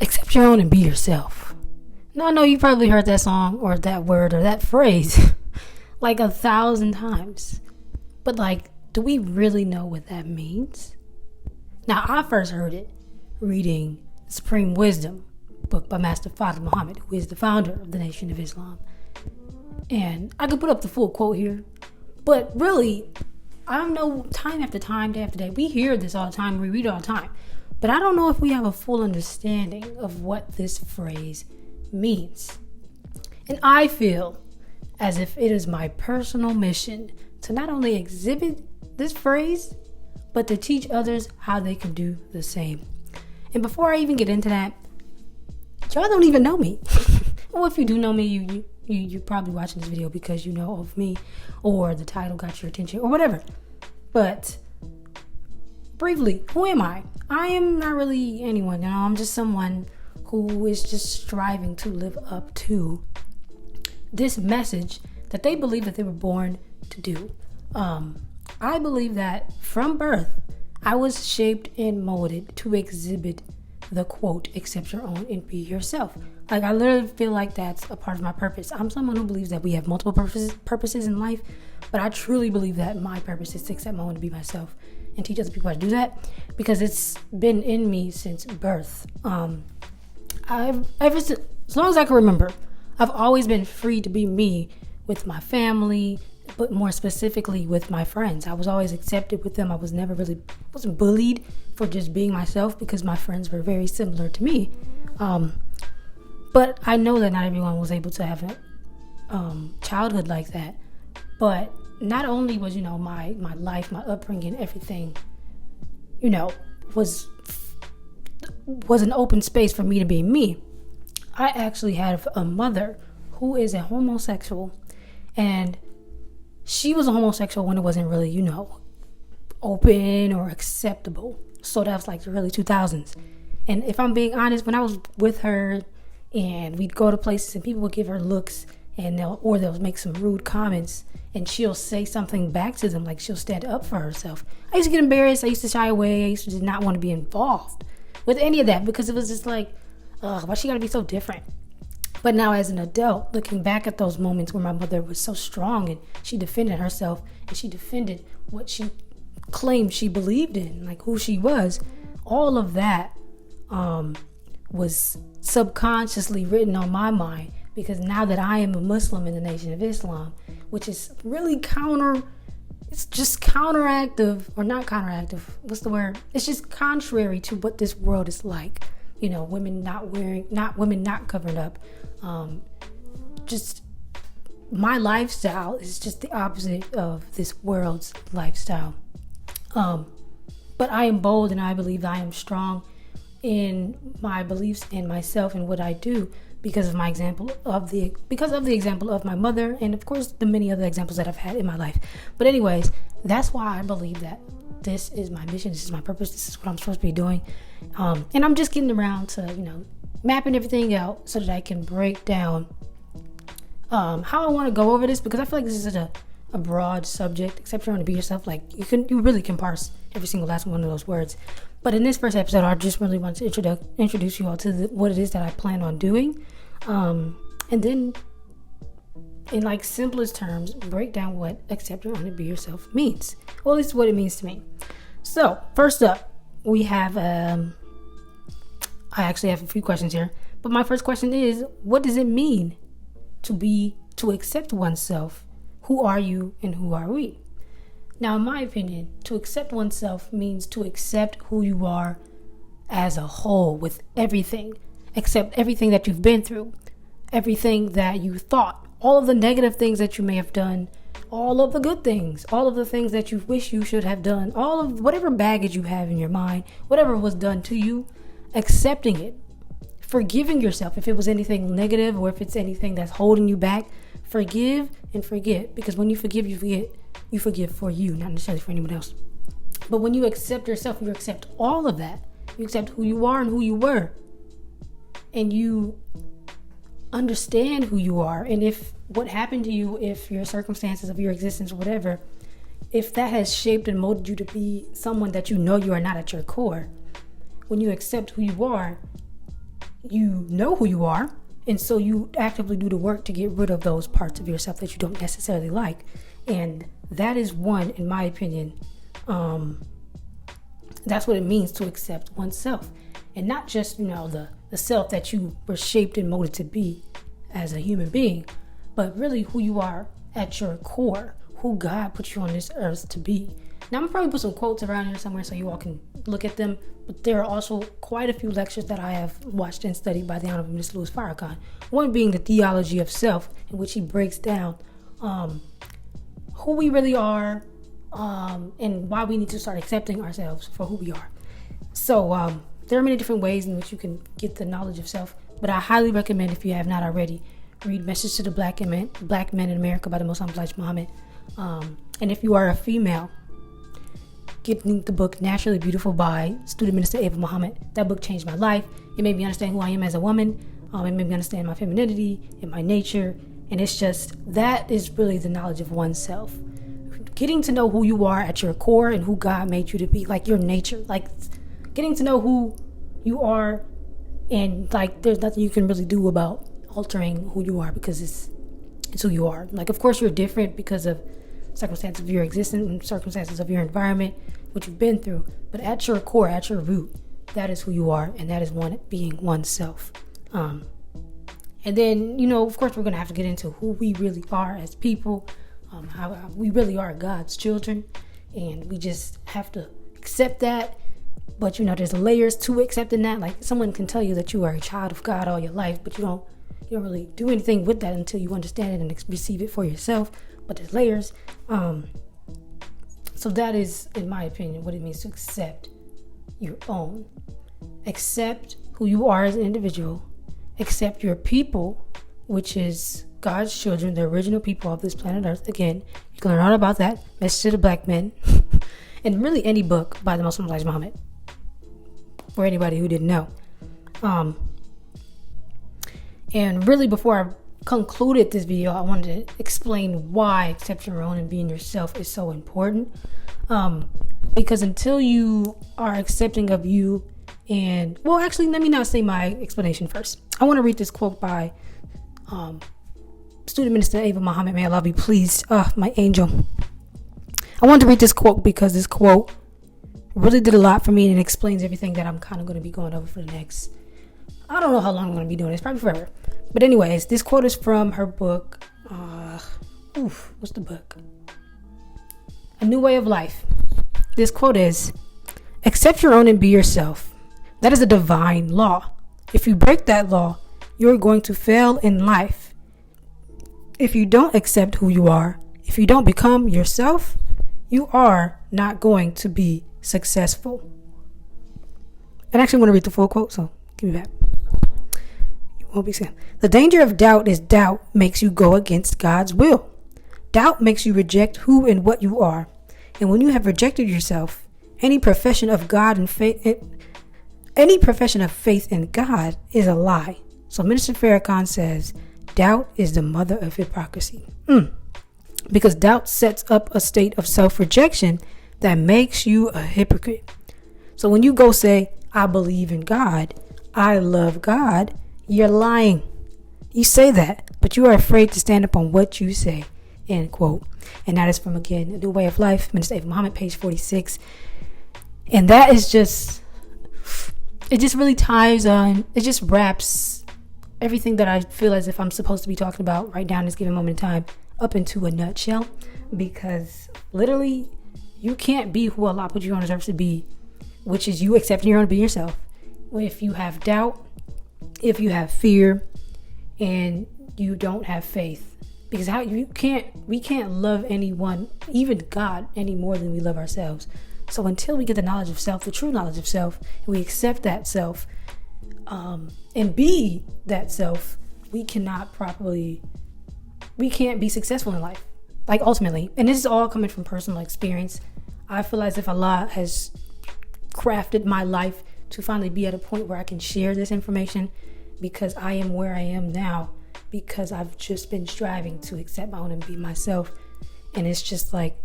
accept your own and be yourself. Now, I know you probably heard that song or that word or that phrase like 1,000 times. But like, do we really know what that means? Now, I first heard it reading Supreme Wisdom book by Master Fard Muhammad, who is the founder of the Nation of Islam. And I could put up the full quote here. But really, I don't know, time after time, day after day, we hear this all the time, we read it all the time. But I don't know if we have a full understanding of what this phrase means. And I feel as if it is my personal mission to not only exhibit this phrase, but to teach others how they can do the same. And before I even get into that, y'all don't even know me. Well, if you do know me, you're probably watching this video because you know of me, or the title got your attention, or whatever. But briefly, who am I? I am not really anyone, I'm just someone who is just striving to live up to this message that they believe that they were born to do. I believe that from birth, I was shaped and molded to exhibit the quote, accept your own and be yourself. Like, I literally feel like that's a part of my purpose. I'm someone who believes that we have multiple purposes in life, but I truly believe that my purpose is to accept my own and be myself and teach other people how to do that, because it's been in me since birth. As long as I can remember, I've always been free to be me with my family, but more specifically with my friends. I was always accepted with them. I was never really, wasn't bullied for just being myself because my friends were very similar to me. But I know that not everyone was able to have a childhood like that. But not only was, my life, my upbringing, everything, was an open space for me to be me. I actually have a mother who is a homosexual, and she was a homosexual when it wasn't really, open or acceptable. So that was like the early 2000s. And if I'm being honest, when I was with her and we'd go to places and people would give her looks and they'll make some rude comments and she'll say something back to them, like she'll stand up for herself. I used to get embarrassed. I used to shy away. I used to not want to be involved with any of that because it was just like, why she gotta be so different? But now as an adult, looking back at those moments where my mother was so strong and she defended herself and she defended what she claimed she believed in, like who she was, all of that was subconsciously written on my mind, because now that I am a Muslim in the Nation of Islam, which is really it's just counteractive, or not counteractive, what's the word? It's just contrary to what this world is like. Women not covered up. Just my lifestyle is just the opposite of this world's lifestyle. But I am bold and I believe I am strong in my beliefs and myself and what I do because of the example of my mother, and of course the many other examples that I've had in my life. But anyways, that's why I believe that this is my mission, this is my purpose, this is what I'm supposed to be doing. And I'm just getting around to, mapping everything out so that I can break down how I want to go over this, because I feel like this is such a broad subject. Except you want to be yourself, like you really can parse every single last one of those words. But in this first episode, I just really want to introduce you all to what it is that I plan on doing, and then in like simplest terms, break down what accept your own and be yourself means. Well, at least what it means to me. So first up, we have I actually have a few questions here, but my first question is, what does it mean to accept oneself? Who are you and who are we? Now, in my opinion, to accept oneself means to accept who you are as a whole, with everything, accept everything that you've been through, everything that you thought, all of the negative things that you may have done, all of the good things, all of the things that you wish you should have done, all of whatever baggage you have in your mind, whatever was done to you, accepting it, forgiving yourself if it was anything negative or if it's anything that's holding you back. Forgive and forget, because when you forgive, you forgive for you, not necessarily for anyone else. But when you accept yourself, you accept all of that. You accept who you are and who you were, and you understand who you are, and if what happened to you, if your circumstances of your existence or whatever, if that has shaped and molded you to be someone that you know you are not at your core, when you accept who you are, you know who you are, and so you actively do the work to get rid of those parts of yourself that you don't necessarily like. And that is one, in my opinion, that's what it means to accept oneself. And not just, the self that you were shaped and molded to be as a human being, but really who you are at your core, who God put you on this earth to be. Now, I'm gonna probably put some quotes around here somewhere so you all can look at them, but there are also quite a few lectures that I have watched and studied by the Honorable Mr. Louis Farrakhan. One being the theology of self, in which he breaks down who we really are, and why we need to start accepting ourselves for who we are. So there are many different ways in which you can get the knowledge of self, but I highly recommend, if you have not already, read Message to the Black Men in America by the Most Honorable Elijah Muhammad. And if you are a female, getting the book Naturally Beautiful by Student Minister Ava Muhammad. That book changed my life. It made me understand who I am as a woman. It made me understand my femininity and my nature. And it's just, that is really the knowledge of oneself. Getting to know who you are at your core and who God made you to be, like your nature. Like getting to know who you are, and like there's nothing you can really do about altering who you are, because it's who you are. Like, of course you're different because of circumstances of your existence and circumstances of your environment, what you've been through, but at your core, at your root, that is who you are, and that is being oneself. And then, of course we're going to have to get into who we really are as people, how we really are God's children, and we just have to accept that. But there's layers to accepting that. Like, someone can tell you that you are a child of God all your life, but you don't really do anything with that until you understand it and receive it for yourself. But there's layers. So that is, in my opinion, what it means to accept your own. Accept who you are as an individual. Accept your people, which is God's children, the original people of this planet Earth. Again, you can learn all about that. Message to the Black Men. And really any book by the Most Honorable Elijah Muhammad. For anybody who didn't know. And really, before I concluded this video, I wanted to explain why accepting your own and being yourself is so important. Because until you are accepting of you, and well, actually, let me not say my explanation first. I want to read this quote by Student Minister Ava Muhammad. May Allah be pleased. My angel. I wanted to read this quote because this quote really did a lot for me, and it explains everything that I'm kind of going to be going over for the next, I don't know how long I'm going to be doing this, probably forever. But anyways, this quote is from her book. What's the book? A New Way of Life. This quote is, accept your own and be yourself. That is a divine law. If you break that law, you're going to fail in life. If you don't accept who you are, if you don't become yourself, you are not going to be successful. And I actually want to read the full quote, so give me that. You won't be scared. The danger of doubt is doubt makes you go against God's will. Doubt makes you reject who and what you are. And when you have rejected yourself, any profession of faith in God is a lie. So Minister Farrakhan says, doubt is the mother of hypocrisy. Because doubt sets up a state of self-rejection that makes you a hypocrite. So when you go say, I believe in God, I love God, you're lying. You say that, but you are afraid to stand up on what you say. End quote. And that is from, again, A New Way of Life, Minister Ava Muhammad, page 46. And that is just, it just really ties on, it just wraps everything that I feel as if I'm supposed to be talking about right now in this given moment in time up into a nutshell. Because literally, you can't be who Allah put you on this earth to be, which is you accepting your own, being yourself. If you have doubt, if you have fear, and you don't have faith. Because we can't love anyone, even God, any more than we love ourselves. So until we get the knowledge of self, the true knowledge of self, and we accept that self, and be that self, we can't be successful in life. Like, ultimately. And this is all coming from personal experience. I feel as if Allah has crafted my life to finally be at a point where I can share this information, because I am where I am now because I've just been striving to accept my own and be myself. And it's just like,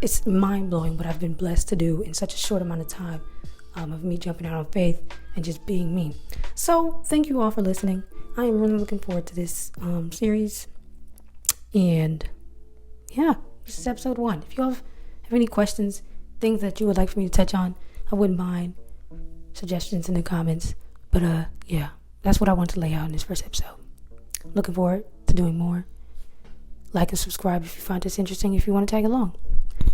it's mind-blowing what I've been blessed to do in such a short amount of time. of me jumping out on faith and just being me. So thank you all for listening. I am really looking forward to this series. And yeah, this is episode 1. If you all have any questions, things that you would like for me to touch on, I wouldn't mind suggestions in the comments. But yeah, that's what I want to lay out in this first episode. Looking forward to doing more. Like and subscribe if you find this interesting. If you want to tag along,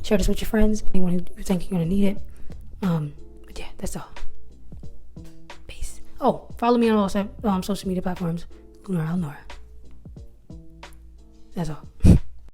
share this with your friends, anyone who think you're gonna need it. But yeah, that's all. Peace. Oh, follow me on all social media platforms. Lunaralnura. That's all.